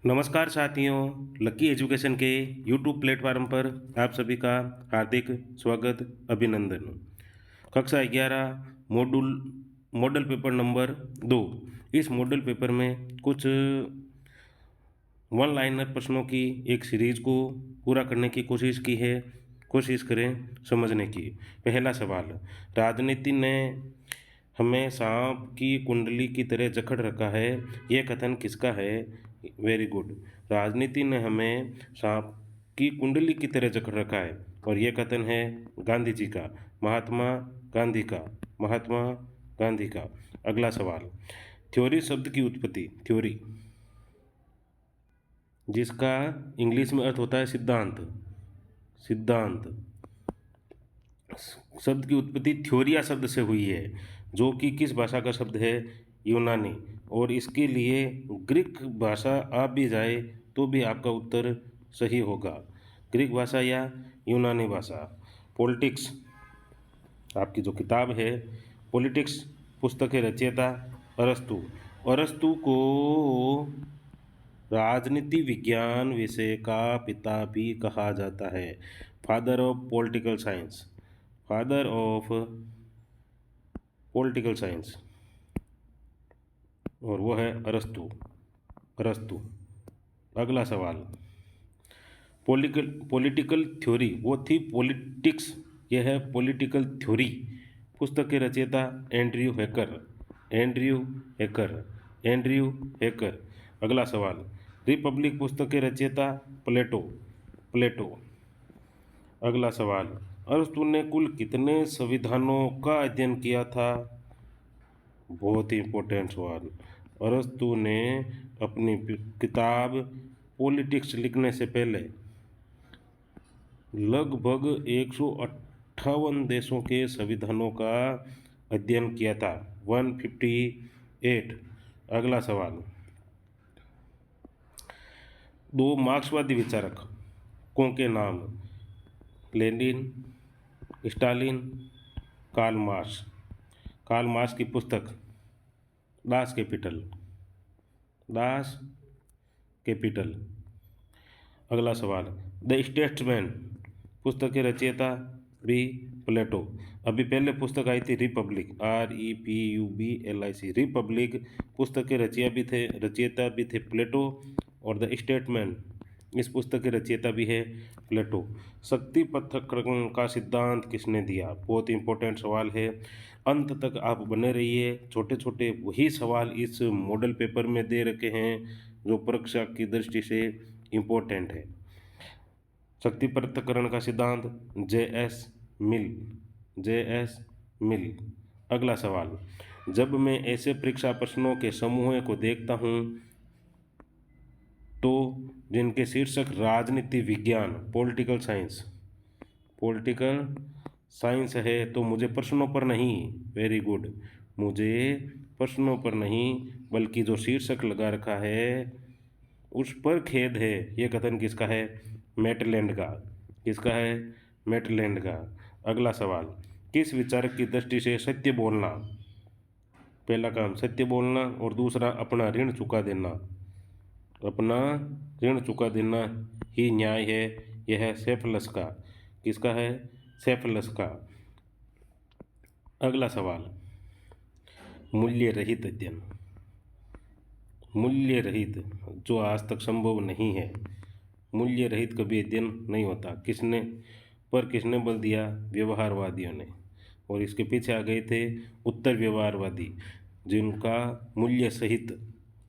नमस्कार साथियों, lucky education के यूट्यूब प्लेटफॉर्म पर आप सभी का हार्दिक स्वागत अभिनंदन। कक्षा 11 मॉडल पेपर नंबर 2। इस मॉडल पेपर में कुछ वन लाइनर प्रश्नों की एक सीरीज को पूरा करने की कोशिश की है। कोशिश करें समझने की। पहला सवाल, राजनीति ने हमें सांप की कुंडली की तरह जकड़ रखा है, यह कथन किसका है? Very good. राजनीति ने हमें सांप की कुंडली की तरह जकड़ रखा है और यह कथन है गांधी जी का, महात्मा गांधी का, महात्मा गांधी का। अगला सवाल, थ्योरी शब्द की उत्पत्ति। थ्योरी जिसका इंग्लिश में अर्थ होता है सिद्धांत। सिद्धांत शब्द की उत्पत्ति थ्योरिया शब्द से हुई है, जो कि किस भाषा का शब्द है? यूनानी। और इसके लिए ग्रीक भाषा आ भी जाए तो भी आपका उत्तर सही होगा, ग्रीक भाषा या यूनानी भाषा। पॉलिटिक्स, आपकी जो किताब है पॉलिटिक्स, पुस्तक के रचयिता अरस्तु। अरस्तु को राजनीति विज्ञान विषय का पिता भी कहा जाता है, father of political science. Father of political science, और वो है अरस्तु। अरस्तु। अगला सवाल, पॉलिटिकल थ्योरी, वो थी पॉलिटिक्स, यह है पॉलिटिकल थ्योरी। पुस्तक के रचयिता Andrew hacker. Andrew hacker. Andrew hacker. अगला सवाल, रिपब्लिक पुस्तक के रचयिता प्लेटो। प्लेटो। अगला सवाल, अरस्तु ने कुल कितने संविधानों का अध्ययन किया था? बहुत ही इंपॉर्टेंट सवाल। अरस्तु ने अपनी किताब पॉलिटिक्स लिखने से पहले लगभग 158 देशों के संविधानों का अध्ययन किया था, 158। अगला सवाल, दो मार्क्सवादी विचारकों के नाम। Lenin, Stalin, Karl Marx. Karl Marx की पुस्तक दास कैपिटल। Das Kapital. अगला सवाल, द स्टेट्समैन पुस्तक के रचयिता भी प्लेटो। अभी पहले पुस्तक आई थी रिपब्लिक, REPUBLIC। रिपब्लिक पुस्तक के रचयिता भी थे प्लेटो, और द स्टेट्समैन इस पुस्तक के रचयिता भी है प्लेटो। शक्ति पृथक्करण का सिद्धांत किसने दिया? बहुत इंपॉर्टेंट सवाल है, अंत तक आप बने रहिए। छोटे छोटे वही सवाल इस मॉडल पेपर में दे रखे हैं जो परीक्षा की दृष्टि से इम्पोर्टेंट है। शक्ति पृथक्करण का सिद्धांत JS मिल। JS मिल। अगला सवाल, जब मैं ऐसे परीक्षा प्रश्नों के समूह को देखता हूँ तो जिनके शीर्षक राजनीति विज्ञान, पॉलिटिकल साइंस, पॉलिटिकल साइंस है, तो मुझे प्रश्नों पर नहीं, वेरी गुड, मुझे प्रश्नों पर नहीं बल्कि जो शीर्षक लगा रखा है उस पर खेद है। यह कथन किसका है? मैटलैंड का। किसका है? मैटलैंड का। अगला सवाल, किस विचारक की दृष्टि से सत्य बोलना, पहला काम सत्य बोलना और दूसरा अपना ऋण चुका देना, अपना ऋण चुका देना ही न्याय है, यह है सेफलस का। किसका है? सेफलस का। अगला सवाल, मूल्य रहित अध्ययन। मूल्य रहित, जो आज तक संभव नहीं है। मूल्य रहित कभी अध्ययन नहीं होता। किसने बल दिया? व्यवहारवादियों ने। और इसके पीछे आ गए थे उत्तर व्यवहारवादी, जिनका मूल्य सहित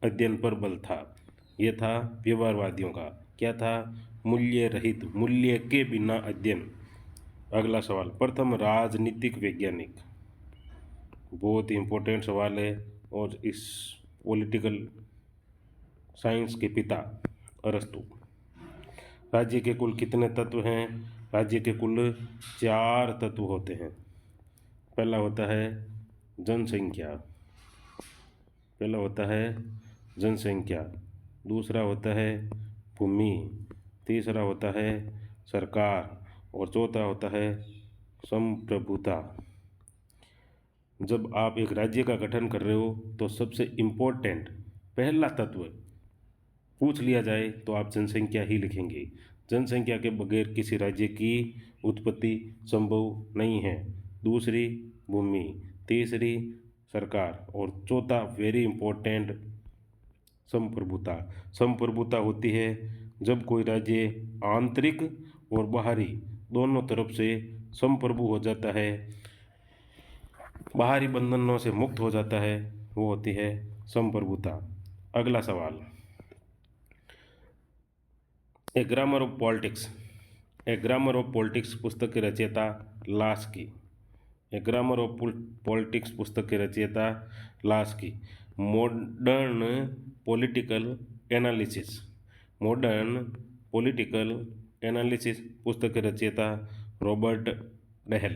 अध्ययन पर बल था। यह था व्यवहारवादियों का। क्या था? मूल्य रहित, मूल्य के बिना अध्ययन। अगला सवाल, प्रथम राजनीतिक वैज्ञानिक। बहुत ही इंपॉर्टेंट सवाल है, और इस पॉलिटिकल साइंस के पिता अरस्तु। राज्य के कुल कितने तत्व हैं? राज्य के कुल 4 तत्व होते हैं। पहला होता है जनसंख्या। पहला होता है जनसंख्या। दूसरा होता है भूमि। तीसरा होता है सरकार। और चौथा होता है संप्रभुता। जब आप एक राज्य का गठन कर रहे हो तो सबसे इम्पोर्टेंट पहला तत्व पूछ लिया जाए तो आप जनसंख्या ही लिखेंगे। जनसंख्या के बगैर किसी राज्य की उत्पत्ति संभव नहीं है। दूसरी, भूमि। तीसरी, सरकार। और चौथा, वेरी इंपॉर्टेंट, संप्रभुता। संप्रभुता होती है जब कोई राज्य आंतरिक और बाहरी दोनों तरफ से संप्रभु हो जाता है, बाहरी बंधनों से मुक्त हो जाता है, वो होती है संप्रभुता। अगला सवाल, a grammar of politics. A grammar of politics पुस्तक के रचयिता Laski. A grammar of politics पुस्तक के रचयिता Laski. Modern political analysis. Modern political analysis पुस्तक के रचयिता रॉबर्ट डेहल।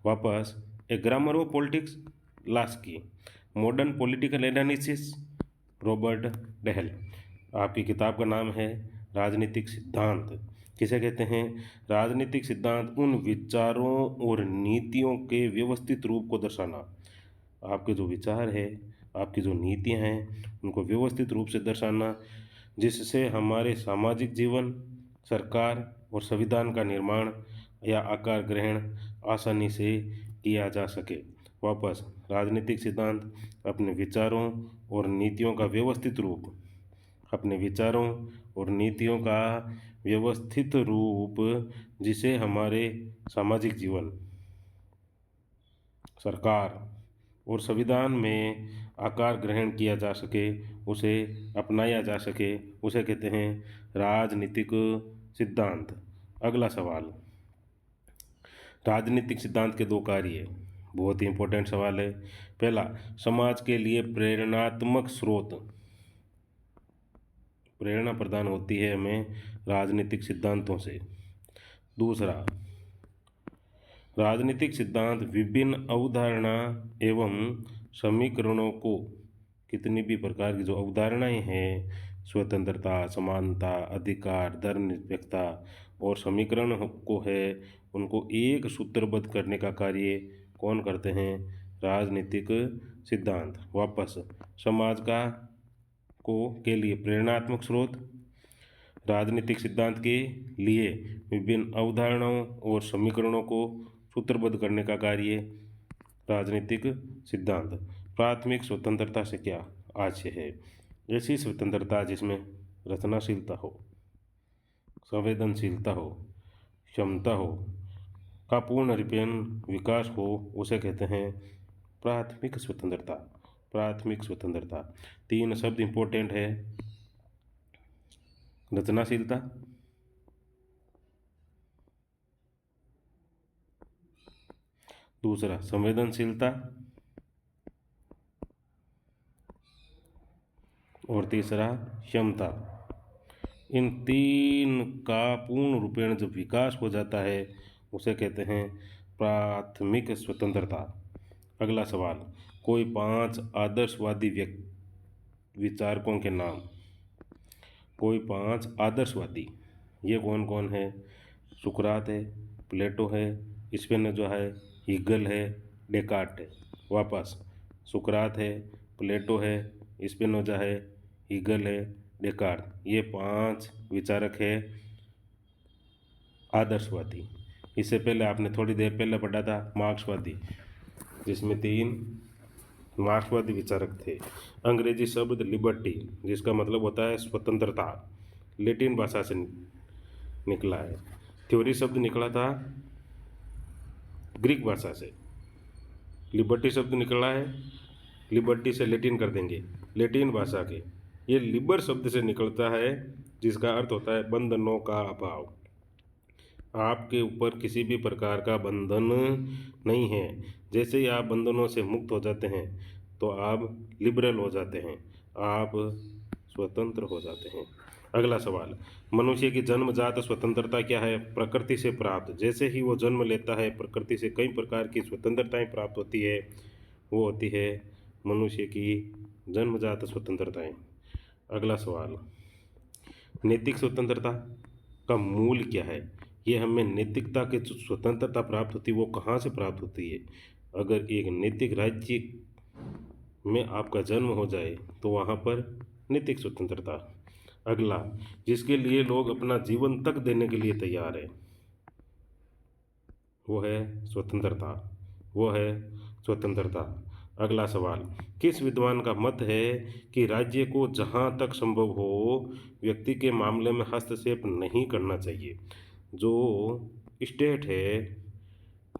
वापस, a grammar of politics Laski. Modern political analysis Robert Dahl. आपकी किताब का नाम है राजनीतिक सिद्धांत। किसे कहते हैं? राजनीतिक सिद्धांत उन विचारों और नीतियों के व्यवस्थित रूप को दर्शाना। आपके जो विचार है, आपकी जो नीतियां हैं, उनको व्यवस्थित रूप से दर्शाना, जिससे हमारे सामाजिक जीवन, सरकार और संविधान का निर्माण या आकार ग्रहण आसानी से किया जा सके। वापस, राजनीतिक सिद्धांत अपने विचारों और नीतियों का व्यवस्थित रूप, अपने विचारों और नीतियों का व्यवस्थित रूप जिसे हमारे सामाजिक जीवन, सरकार और संविधान में आकार ग्रहण किया जा सके, उसे अपनाया जा सके, उसे कहते हैं राजनीतिक सिद्धांत। अगला सवाल, राजनीतिक सिद्धांत के दो कार्य। बहुत ही इंपॉर्टेंट सवाल है। पहला, समाज के लिए प्रेरणात्मक स्रोत। प्रेरणा प्रदान होती है हमें राजनीतिक सिद्धांतों से। दूसरा, राजनीतिक सिद्धांत विभिन्न अवधारणा एवं समीकरणों को, कितनी भी प्रकार की जो अवधारणाएं हैं, स्वतंत्रता, समानता, अधिकार, धर्मनिरपेक्षता और समीकरण को है, उनको एक सूत्रबद्ध करने का कार्य कौन करते हैं? राजनीतिक सिद्धांत। वापस, समाज का के लिए प्रेरणात्मक स्रोत, राजनीतिक सिद्धांत के लिए विभिन्न अवधारणाओं और समीकरणों को सूत्रबद्ध करने का कार्य राजनीतिक सिद्धांत। प्राथमिक स्वतंत्रता से क्या आशय है? ऐसी स्वतंत्रता जिसमें रचनाशीलता हो, संवेदनशीलता हो, क्षमता हो, का पूर्ण विकास हो, उसे कहते हैं प्राथमिक स्वतंत्रता। प्राथमिक स्वतंत्रता। तीन शब्द इंपॉर्टेंट है, रचनाशीलता, दूसरा संवेदनशीलता, और तीसरा क्षमता। इन तीन का पूर्ण रूपेण जब विकास हो जाता है, उसे कहते हैं प्राथमिक स्वतंत्रता। अगला सवाल, कोई 5 आदर्शवादी विचारकों के नाम। कोई 5 आदर्शवादी, ये कौन कौन है? सुकरात है, प्लेटो है, स्पिनोजा है, हीगल है, डेकार्ट है। वापस, सुकरात है, प्लेटो है, स्पिनोजा है, हीगल है, डेकार्ट। ये 5 विचारक है आदर्शवादी। इससे पहले आपने थोड़ी देर पहले पढ़ा था मार्क्सवादी, जिसमें 3 मार्क्सवादी विचारक थे। अंग्रेजी शब्द लिबर्टी, जिसका मतलब होता है स्वतंत्रता, लैटिन भाषा से निकला है। थ्योरी शब्द निकला था ग्रीक भाषा से। लिबर्टी शब्द निकला है, लिबर्टी से लैटिन कर देंगे, लैटिन भाषा के। ये लिबर शब्द से निकलता है, जिसका अर्थ होता है बंधनों का अभाव। आपके ऊपर किसी भी प्रकार का बंधन नहीं है। जैसे ही आप बंधनों से मुक्त हो जाते हैं, तो आप लिबरल हो जाते हैं, आप स्वतंत्र हो जाते हैं। अगला सवाल, मनुष्य की जन्मजात स्वतंत्रता क्या है? प्रकृति से प्राप्त। जैसे ही वो जन्म लेता है, प्रकृति से कई प्रकार की स्वतंत्रताएं प्राप्त होती है, वो होती है मनुष्य की जन्मजात स्वतंत्रताएं। अगला सवाल, नैतिक स्वतंत्रता का मूल क्या है? ये हमें नैतिकता के जो स्वतंत्रता प्राप्त होती है, वो कहाँ से प्राप्त होती है? अगर एक नैतिक राज्य में आपका जन्म हो जाए, तो वहाँ पर नैतिक स्वतंत्रता। अगला, जिसके लिए लोग अपना जीवन तक देने के लिए तैयार है, वो है स्वतंत्रता। वो है स्वतंत्रता। अगला सवाल, किस विद्वान का मत है कि राज्य को जहाँ तक संभव हो व्यक्ति के मामले में हस्तक्षेप नहीं करना चाहिए? जो स्टेट है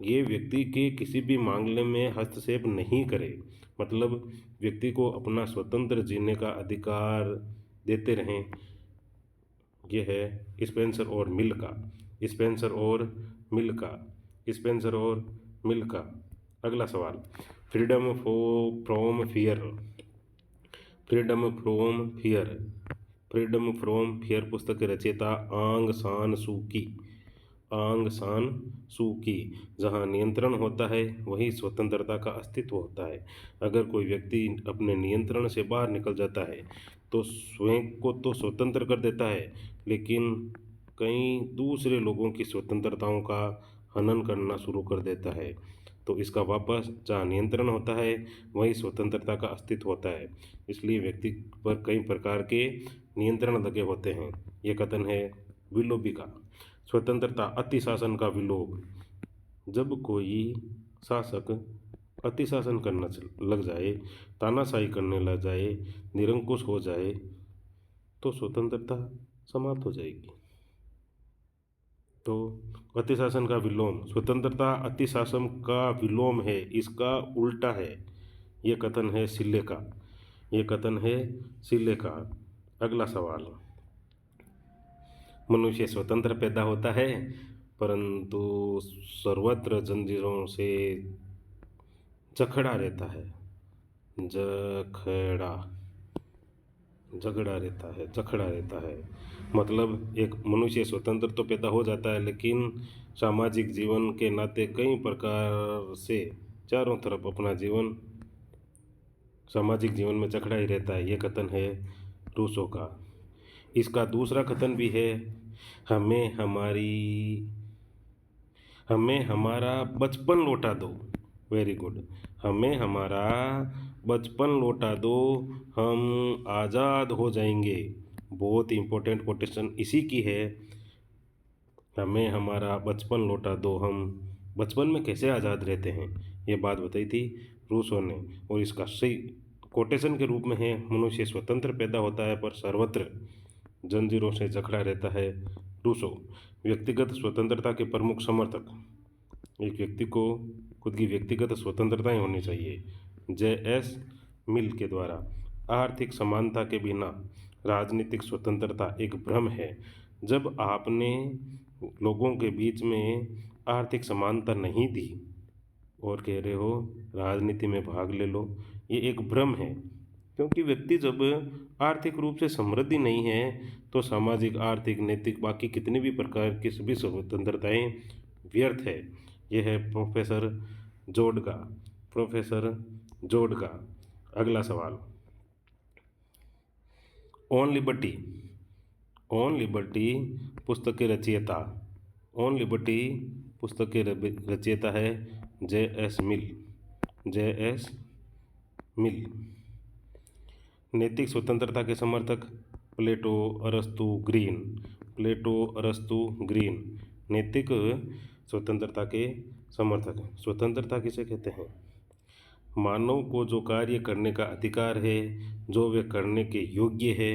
ये व्यक्ति के किसी भी मामले में हस्तक्षेप नहीं करे, मतलब व्यक्ति को अपना स्वतंत्र जीने का अधिकार देते रहें। ये है स्पेंसर और मिल का। स्पेंसर और मिल का। स्पेंसर और मिल का। अगला सवाल, freedom from fear. Freedom from fear. Freedom from fear पुस्तक के रचयिता आंग सान सू की। आंग सान सू की। जहाँ नियंत्रण होता है वहीं स्वतंत्रता का अस्तित्व होता है। अगर कोई व्यक्ति अपने नियंत्रण से बाहर निकल जाता है तो स्वयं को तो स्वतंत्र कर देता है, लेकिन कई दूसरे लोगों की स्वतंत्रताओं का हनन करना शुरू कर देता है। तो इसका वापस जहाँ नियंत्रण होता है वहीं स्वतंत्रता का अस्तित्व होता है। इसलिए व्यक्ति पर कई प्रकार के नियंत्रण लगे होते हैं। ये कथन है विलोबी का। स्वतंत्रता अति शासन का विलोप। जब कोई शासक अति शासन करना लग जाए, तानाशाही करने लग जाए, निरंकुश हो जाए, तो स्वतंत्रता समाप्त हो जाएगी। तो अति शासन का विलोम, स्वतंत्रता अति शासन का विलोम है, इसका उल्टा है। ये कथन है सिल्ले का। ये कथन है सिल्ले का। अगला सवाल, मनुष्य स्वतंत्र पैदा होता है परंतु सर्वत्र जंजीरों से जकड़ा रहता है। जखड़ा। झगड़ा रहता है, जकड़ा रहता है। मतलब एक मनुष्य स्वतंत्र तो पैदा हो जाता है, लेकिन सामाजिक जीवन के नाते कई प्रकार से चारों तरफ अपना जीवन सामाजिक जीवन में जकड़ा ही रहता है। ये कथन है रूसो का। इसका दूसरा कथन भी है, हमें हमारा बचपन लौटा दो। Very good. हमें हमारा बचपन लौटा दो, हम आज़ाद हो जाएंगे। बहुत इंपॉर्टेंट कोटेशन इसी की है। हमें हमारा बचपन लौटा दो, हम बचपन में कैसे आज़ाद रहते हैं, ये बात बताई थी रूसो ने। और इसका सही कोटेशन के रूप में है, मनुष्य स्वतंत्र पैदा होता है पर सर्वत्र जंजीरों से जकड़ा रहता है। रूसो। व्यक्तिगत स्वतंत्रता के प्रमुख समर्थक। एक व्यक्ति को खुद की व्यक्तिगत स्वतंत्रता ही होनी चाहिए। J.S. मिल के द्वारा, आर्थिक समानता के बिना राजनीतिक स्वतंत्रता एक भ्रम है। जब आपने लोगों के बीच में आर्थिक समानता नहीं दी और कह रहे हो राजनीति में भाग ले लो, ये एक भ्रम है। क्योंकि व्यक्ति जब आर्थिक रूप से समृद्धि नहीं है तो सामाजिक, आर्थिक, नैतिक, बाकी कितने भी प्रकार की सभी स्वतंत्रताएं व्यर्थ है। यह है प्रोफेसर जोड का। प्रोफेसर जोड का। अगला सवाल, ऑन लिबर्टी। ऑन लिबर्टी पुस्तक के रचयिता। ऑन लिबर्टी पुस्तक के रचयिता है J.S. मिल। J.S. मिल। नैतिक स्वतंत्रता के समर्थक प्लेटो, अरस्तु, ग्रीन। प्लेटो, अरस्तु, ग्रीन। नैतिक स्वतंत्रता के समर्थक। स्वतंत्रता किसे कहते हैं? मानव को जो कार्य करने का अधिकार है, जो वे करने के योग्य है।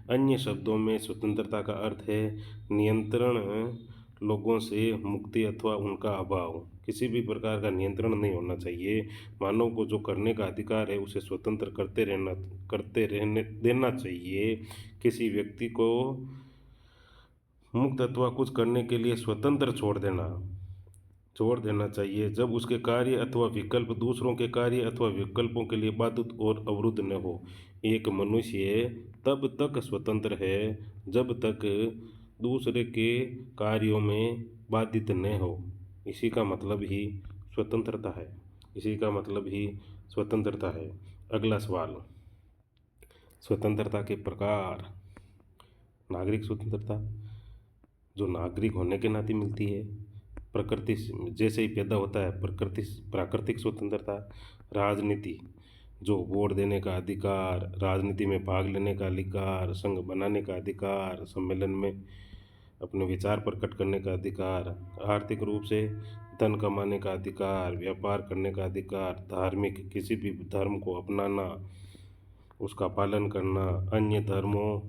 अन्य शब्दों में स्वतंत्रता का अर्थ है नियंत्रण, लोगों से मुक्ति अथवा उनका अभाव। किसी भी प्रकार का नियंत्रण नहीं होना चाहिए। मानव को जो करने का अधिकार है उसे स्वतंत्र करते रहने देना चाहिए। किसी व्यक्ति को मुक्त अथवा कुछ करने के लिए स्वतंत्र छोड़ देना चाहिए जब उसके कार्य अथवा विकल्प दूसरों के कार्य अथवा विकल्पों के लिए बाधित और अवरुद्ध न हो। एक मनुष्य तब तक स्वतंत्र है जब तक दूसरे के कार्यों में बाधित न हो। इसी का मतलब ही स्वतंत्रता है। इसी का मतलब ही स्वतंत्रता है। अगला सवाल, स्वतंत्रता के प्रकार। नागरिक स्वतंत्रता जो नागरिक होने के नाते मिलती है, प्रकृति जैसे ही पैदा होता है, प्राकृतिक स्वतंत्रता। राजनीति, जो वोट देने का अधिकार, राजनीति में भाग लेने का अधिकार, संघ बनाने का अधिकार, सम्मेलन में अपने विचार प्रकट करने का अधिकार, आर्थिक रूप से धन कमाने का अधिकार, व्यापार करने का अधिकार, धार्मिक किसी भी धर्म को अपनाना, उसका पालन करना, अन्य धर्मों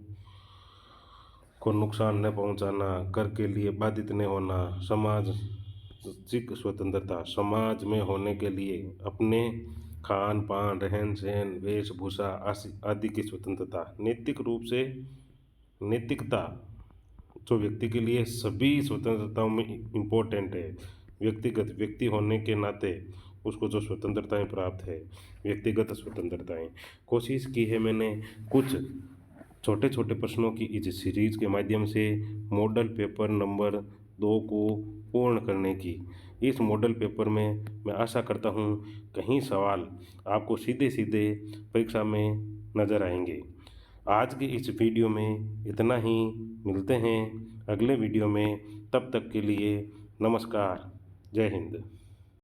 को नुकसान न पहुंचाना, कर के लिए बाधित न होना, सामाजिक स्वतंत्रता, समाज में होने के लिए अपने खान पान, रहन सहन, वेशभूषा आदि की स्वतंत्रता, नैतिक रूप से नैतिकता जो व्यक्ति के लिए सभी स्वतंत्रताओं में इम्पोर्टेंट है। व्यक्तिगत व्यक्ति होने के नाते उसको जो स्वतंत्रताएं प्राप्त है, व्यक्तिगत स्वतंत्रताएं, कोशिश की है मैंने कुछ छोटे छोटे प्रश्नों की इस सीरीज के माध्यम से मॉडल पेपर नंबर 2 को पूर्ण करने की। इस मॉडल पेपर में मैं आशा करता हूँ कहीं सवाल आपको सीधे सीधे परीक्षा में नज़र आएंगे। आज के इस वीडियो में इतना ही, मिलते हैं अगले वीडियो में, तब तक के लिए नमस्कार, जय हिंद।